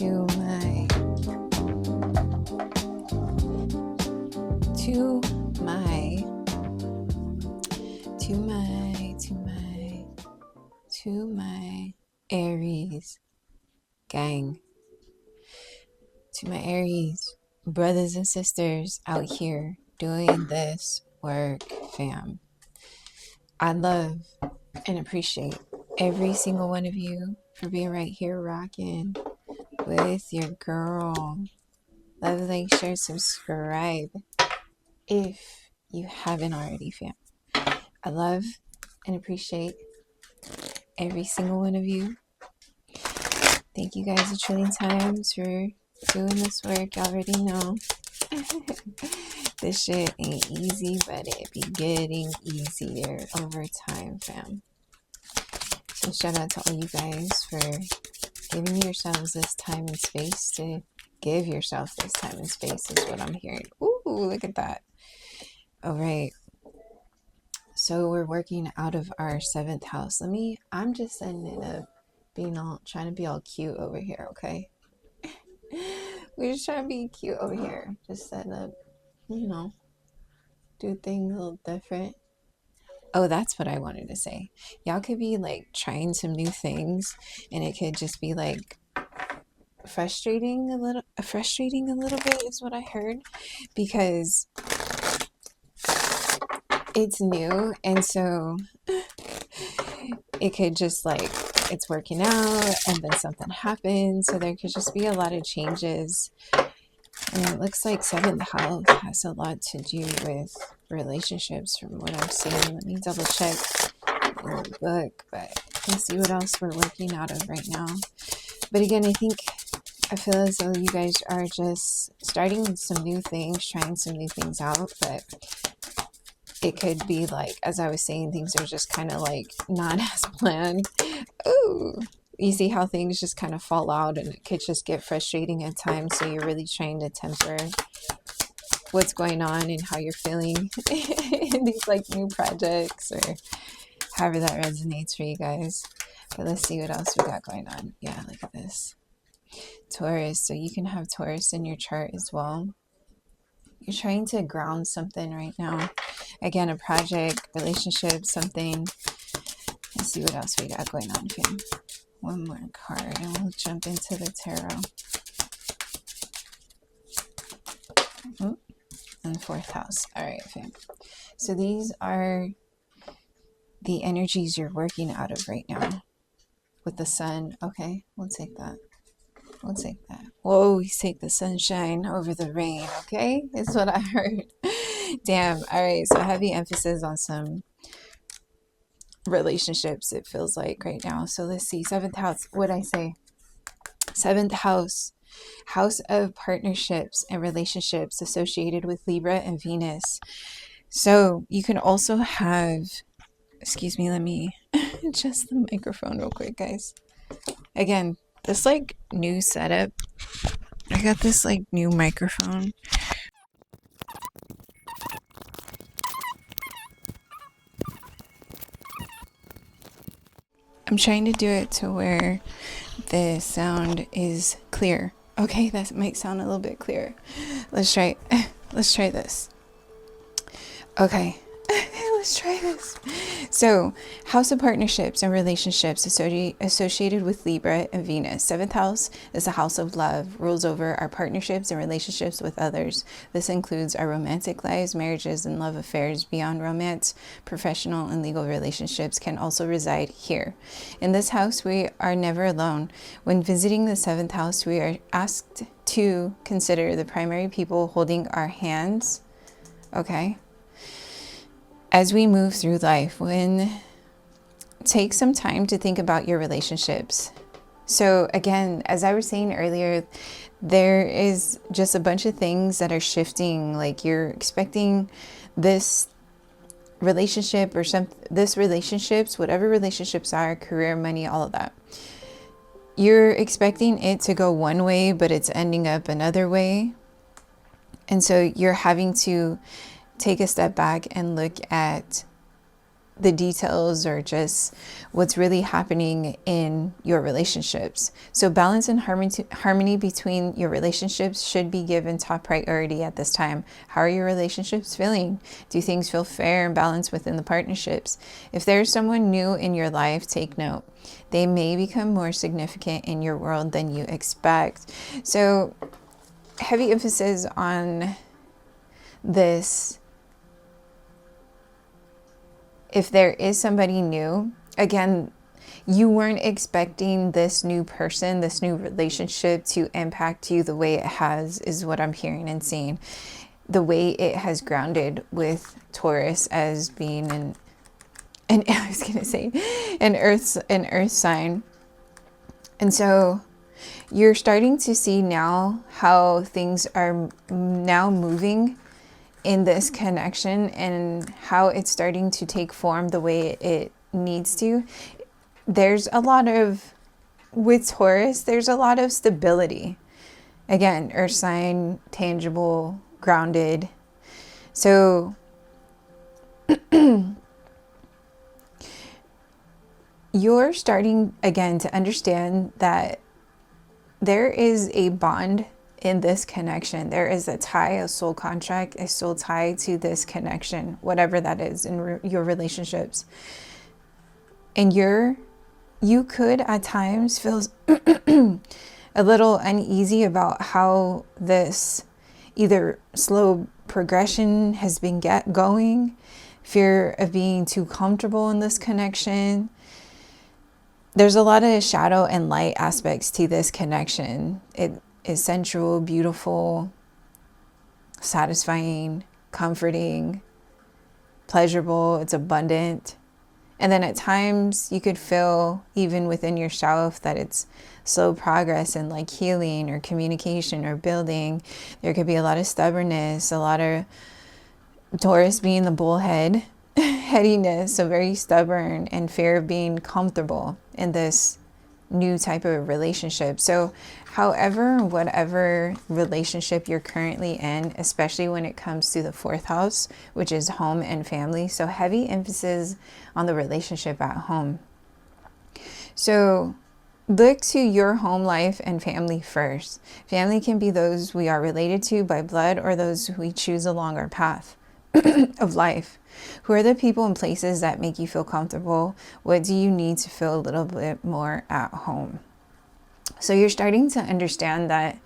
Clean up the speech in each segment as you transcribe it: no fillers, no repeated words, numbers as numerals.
to my to my to my to my to my Aries gang, to my Aries brothers and sisters out here doing this work, fam. I love and appreciate every single one of you for being right here rocking with your girl. Love, like, share, subscribe if you haven't already, fam. I love and appreciate every single one of you. Thank you guys a trillion times for doing this work. You already know. This shit ain't easy, but it be getting easier over time, fam. So shout out to all you guys for giving yourselves this time and space to give yourself this time and space is what I'm hearing. Ooh, look at that. All right. So we're working out of our 7th house. I'm just setting it up, trying to be all cute over here, okay? We're just trying to be cute over here. Just setting up, do things a little different. Oh, that's what I wanted to say. Y'all could be like trying some new things and it could just be like frustrating a little bit is what I heard, because it's new, and so it could just like it's working out and then something happens, so there could just be a lot of changes. And it looks like 7th house has a lot to do with relationships from what I'm seeing. Let me double check in the book, but let's see what else we're working out of right now. But again, I feel as though you guys are just starting some new things, trying some new things out, but it could be like, as I was saying, things are just kind of like not as planned. Ooh, you see how things just kind of fall out, and it could just get frustrating at times. So you're really trying to temper what's going on and how you're feeling in these like new projects, or however that resonates for you guys. But let's see what else we got going on. Yeah, look at this. Taurus. So you can have Taurus in your chart as well. You're trying to ground something right now. Again, a project, relationship, something. Let's see what else we got going on here. One more card and we'll jump into the tarot. And 4th house. All right, fam. So these are the energies you're working out of right now with the sun. Okay, we'll take that. We'll take that. Whoa, we take the sunshine over the rain, okay? Is what I heard. Damn. All right, so heavy emphasis on some relationships, it feels like right now. So let's see. 7th house. What'd I say? 7th house. House of partnerships and relationships associated with Libra and Venus. So you can also have, excuse me, let me adjust the microphone real quick, guys. Again, this like new setup. I got this like new microphone. I'm trying to do it to where the sound is clear. Okay, that might sound a little bit clearer. Let's try this. Okay. Let's try this. So, house of partnerships and relationships associated with Libra and Venus. 7th house is a house of love, rules over our partnerships and relationships with others. This includes our romantic lives, marriages, and love affairs. Beyond romance, professional and legal relationships can also reside here. In this house, we are never alone. When visiting the 7th house, we are asked to consider the primary people holding our hands. Okay. As we move through life, take some time to think about your relationships. So again, as I was saying earlier, there is just a bunch of things that are shifting. Like you're expecting this relationship or relationships, whatever relationships are, career, money, all of that. You're expecting it to go one way, but it's ending up another way. And so you're having to take a step back and look at the details or just what's really happening in your relationships. So balance and harmony between your relationships should be given top priority at this time. How are your relationships feeling? Do things feel fair and balanced within the partnerships? If there's someone new in your life, take note. They may become more significant in your world than you expect. So heavy emphasis on this. If there is somebody new, again, you weren't expecting this new person, this new relationship to impact you the way it has, is what I'm hearing and seeing. The way it has grounded with Taurus as being I was gonna say an earth sign. And so you're starting to see now how things are now moving in this connection and how it's starting to take form the way it needs to. There's a lot of, with Taurus, there's a lot of stability. Again, earth sign, tangible, grounded. So you're starting again to understand that there is a bond in this connection. There is a tie, a soul contract, a soul tie to this connection, whatever that is in your relationships. And you could at times feel a little uneasy about how this either slow progression has been going, fear of being too comfortable in this connection. There's a lot of shadow and light aspects to this connection. It is sensual, beautiful, satisfying, comforting, pleasurable, it's abundant. And then at times you could feel even within yourself that it's slow progress and like healing or communication or building. There could be a lot of stubbornness, a lot of Taurus being the bullhead, headiness, so very stubborn and fear of being comfortable in this new type of relationship. So however, whatever relationship you're currently in, especially when it comes to the fourth house, which is home and family. So heavy emphasis on the relationship at home. So look to your home life and family first. Family can be those we are related to by blood or those we choose along our path of life. Who are the people and places that make you feel comfortable? What do you need to feel a little bit more at home? So you're starting to understand that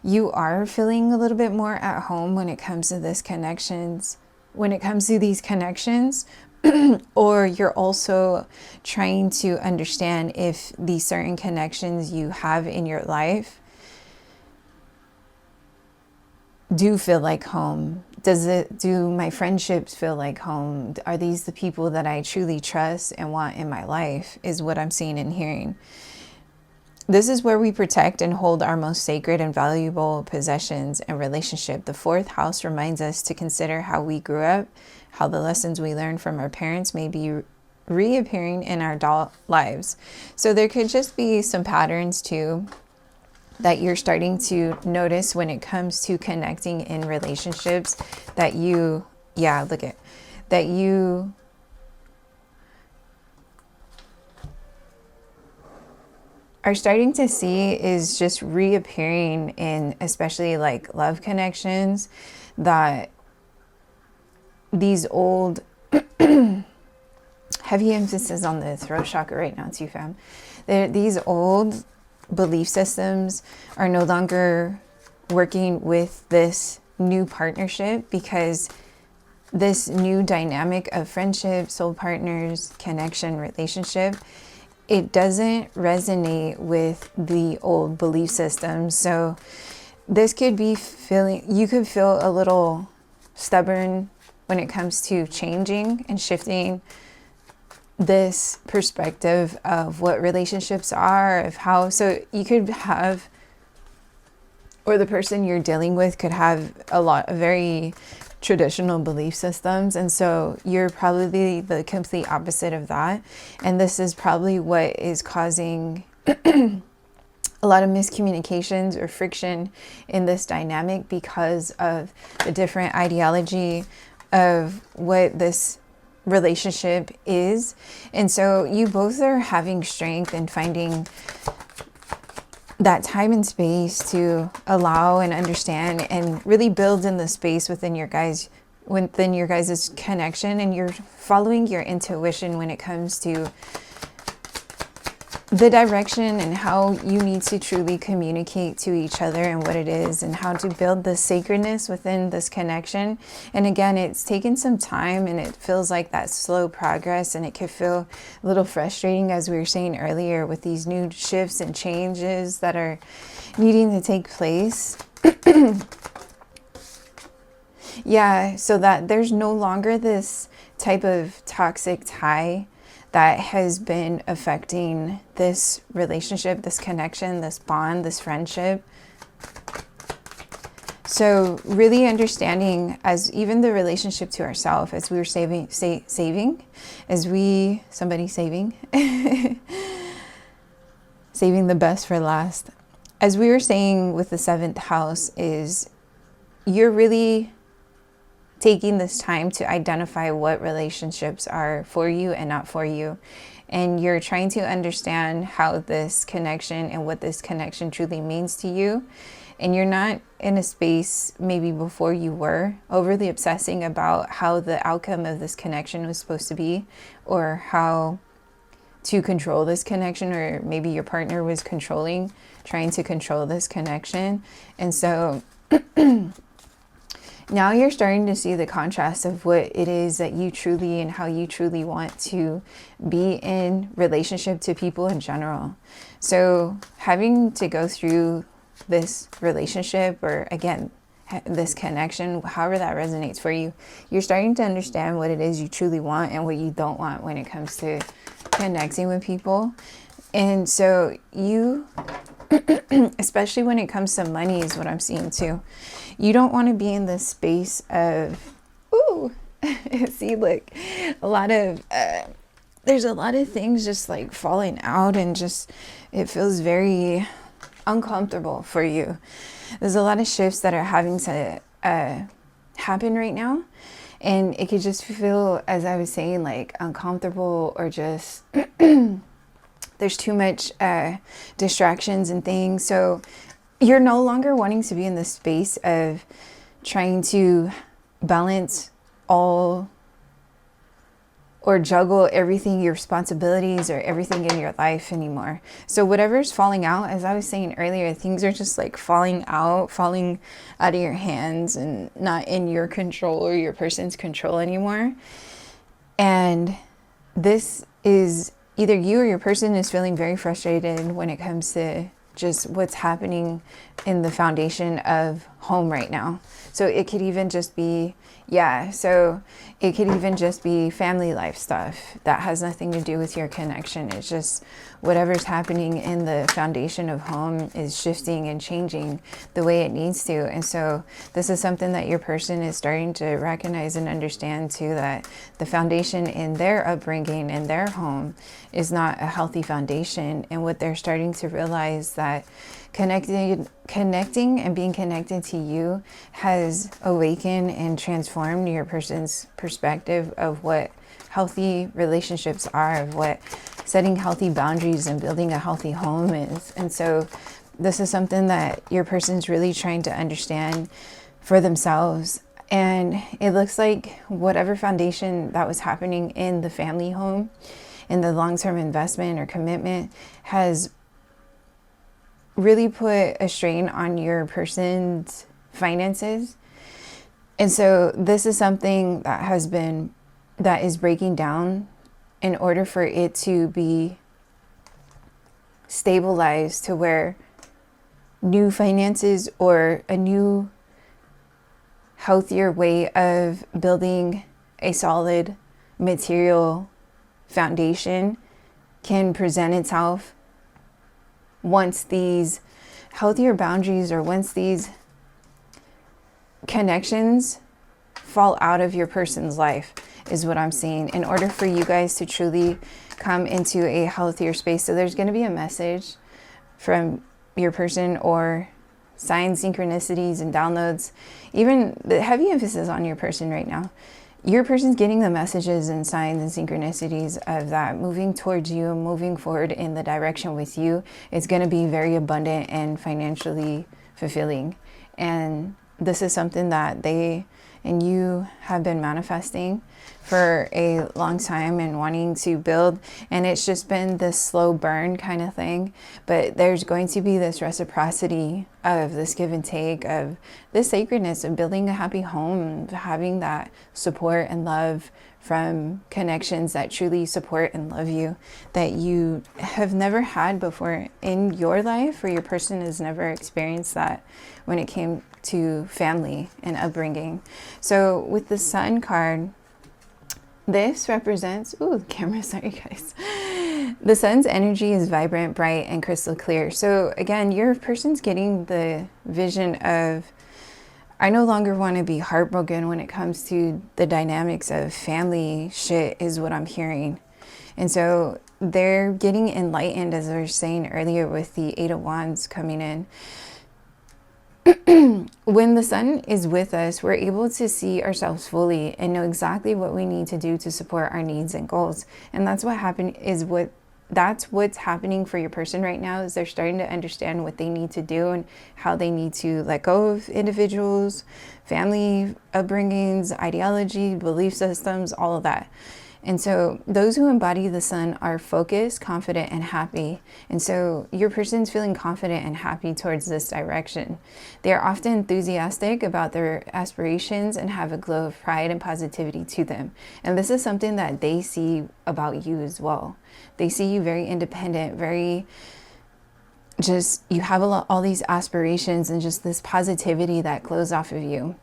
you are feeling a little bit more at home when it comes to these connections, or you're also trying to understand if these certain connections you have in your life do feel like home. Do my friendships feel like home? Are these the people that I truly trust and want in my life, is what I'm seeing and hearing. This is where we protect and hold our most sacred and valuable possessions and relationship. The fourth house reminds us to consider how we grew up, how the lessons we learned from our parents may be reappearing in our adult lives. So there could just be some patterns too that you're starting to notice when it comes to connecting in relationships that you are starting to see is just reappearing in, especially like love connections, that these old heavy emphasis on the throat chakra right now too, fam. These old belief systems are no longer working with this new partnership, because this new dynamic of friendship, soul partners, connection, relationship, it doesn't resonate with the old belief systems. So this could be you could feel a little stubborn when it comes to changing and shifting this perspective of what relationships are, of how, so you could have, or the person you're dealing with could have a lot of very traditional belief systems, and so you're probably the complete opposite of that, and this is probably what is causing a lot of miscommunications or friction in this dynamic, because of the different ideology of what this relationship is. And so you both are having strength and finding that time and space to allow and understand and really build in the space within your guys' connection, and you're following your intuition when it comes to the direction and how you need to truly communicate to each other and what it is and how to build the sacredness within this connection. And again, it's taken some time and it feels like that slow progress, and it can feel a little frustrating, as we were saying earlier, with these new shifts and changes that are needing to take place. Yeah, so that there's no longer this type of toxic tie that has been affecting this relationship, this connection, this bond, this friendship. So really understanding, as even the relationship to ourselves, as we were saving, saving the best for last. As we were saying with the 7th house, is you're really taking this time to identify what relationships are for you and not for you. And you're trying to understand how this connection and what this connection truly means to you. And you're not in a space, maybe before you were, overly obsessing about how the outcome of this connection was supposed to be, or how to control this connection, or maybe your partner was trying to control this connection. And so now you're starting to see the contrast of what it is that you truly and how you truly want to be in relationship to people in general. So having to go through this relationship, or again, this connection, however that resonates for you, you're starting to understand what it is you truly want and what you don't want when it comes to connecting with people. And so you, especially when it comes to money, is what I'm seeing too. You don't want to be in this space of, see, look, there's a lot of things just like falling out, and just, it feels very uncomfortable for you. There's a lot of shifts that are having to happen right now. And it could just feel, as I was saying, like uncomfortable, or just there's too much distractions and things. So you're no longer wanting to be in the space of trying to balance all or juggle everything, your responsibilities or everything in your life anymore. So whatever's falling out, as I was saying earlier, things are just like falling out of your hands and not in your control or your person's control anymore. And this is either you or your person is feeling very frustrated when it comes to just what's happening in the foundation of home right now. So it could even just be, it could even just be family life stuff that has nothing to do with your connection. It's just whatever's happening in the foundation of home is shifting and changing the way it needs to. And so this is something that your person is starting to recognize and understand too, that the foundation in their upbringing in their home is not a healthy foundation. And what they're starting to realize, that connecting and being connected to you has awakened and transformed your person's perspective of what healthy relationships are, of what setting healthy boundaries and building a healthy home is. And so this is something that your person's really trying to understand for themselves. And it looks like whatever foundation that was happening in the family home, in the long-term investment or commitment, has really put a strain on your person's finances. And so this is something that is breaking down in order for it to be stabilized to where new finances or a new healthier way of building a solid material foundation can present itself once these healthier boundaries, or once these connections fall out of your person's life, is what I'm seeing, in order for you guys to truly come into a healthier space. So there's going to be a message from your person, or signs, synchronicities, and downloads. Even the heavy emphasis on your person right now your person's getting the messages and signs and synchronicities of that moving towards you, moving forward in the direction with you. It's going to be very abundant and financially fulfilling. And this is something that they and you have been manifesting for a long time and wanting to build, and it's just been this slow burn kind of thing. But there's going to be this reciprocity of this give and take, of this sacredness of building a happy home, having that support and love from connections that truly support and love you, that you have never had before in your life, or your person has never experienced that when it came to family and upbringing. So with the Sun card, this represents, ooh, camera, sorry guys. The Sun's energy is vibrant, bright, and crystal clear. So again, your person's getting the vision of, I no longer want to be heartbroken when it comes to the dynamics of family shit, is what I'm hearing. And so they're getting enlightened, as I was saying earlier, with the Eight of Wands coming in. When the Sun is with us, we're able to see ourselves fully and know exactly what we need to do to support our needs and goals. And that's what that's what's happening for your person right now, is they're starting to understand what they need to do and how they need to let go of individuals, family upbringings, ideology, belief systems, all of that. And so those who embody the Sun are focused, confident, and happy. And so your person's feeling confident and happy towards this direction. They are often enthusiastic about their aspirations and have a glow of pride and positivity to them. And this is something that they see about you as well. They see you very independent, very just, you have all these aspirations and just this positivity that glows off of you.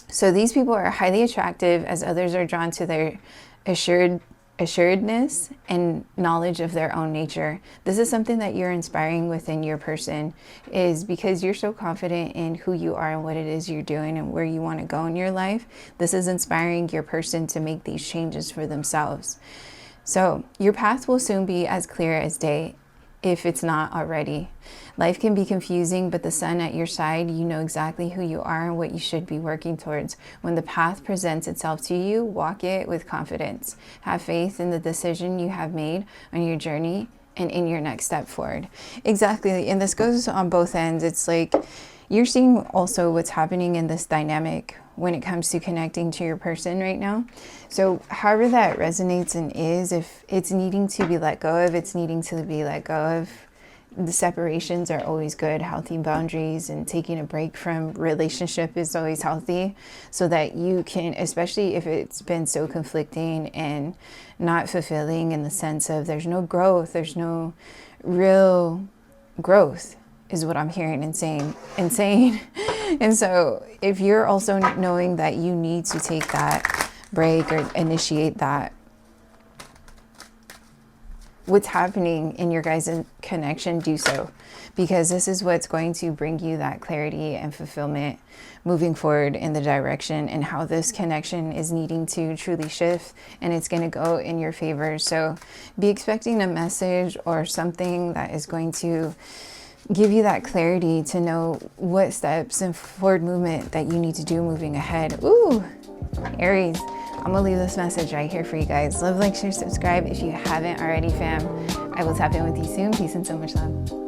So these people are highly attractive, as others are drawn to their assuredness and knowledge of their own nature. This is something that you're inspiring within your person, is because you're so confident in who you are and what it is you're doing and where you want to go in your life. This is inspiring your person to make these changes for themselves. So your path will soon be as clear as day, if it's not already. Life can be confusing, but the Sun at your side, you know exactly who you are and what you should be working towards. When the path presents itself to you, walk it with confidence. Have faith in the decision you have made on your journey and in your next step forward. Exactly. And this goes on both ends. It's like you're seeing also what's happening in this dynamic when it comes to connecting to your person right now. So however that resonates and is, if it's needing to be let go of, it's needing to be let go of. The separations are always good. Healthy boundaries and taking a break from relationship is always healthy, so that you can, especially if it's been so conflicting and not fulfilling, in the sense of there's no growth, there's no real growth, is what I'm hearing and saying. And so if you're also knowing that you need to take that break or initiate that, what's happening in your guys' connection, do so, because this is what's going to bring you that clarity and fulfillment moving forward in the direction and how this connection is needing to truly shift, and it's going to go in your favor. So be expecting a message or something that is going to give you that clarity to know what steps and forward movement that you need to do moving ahead. Ooh, Aries, I'm gonna leave this message right here for you guys. Love, like, share, subscribe if you haven't already, fam. I will tap in with you soon. Peace and so much love.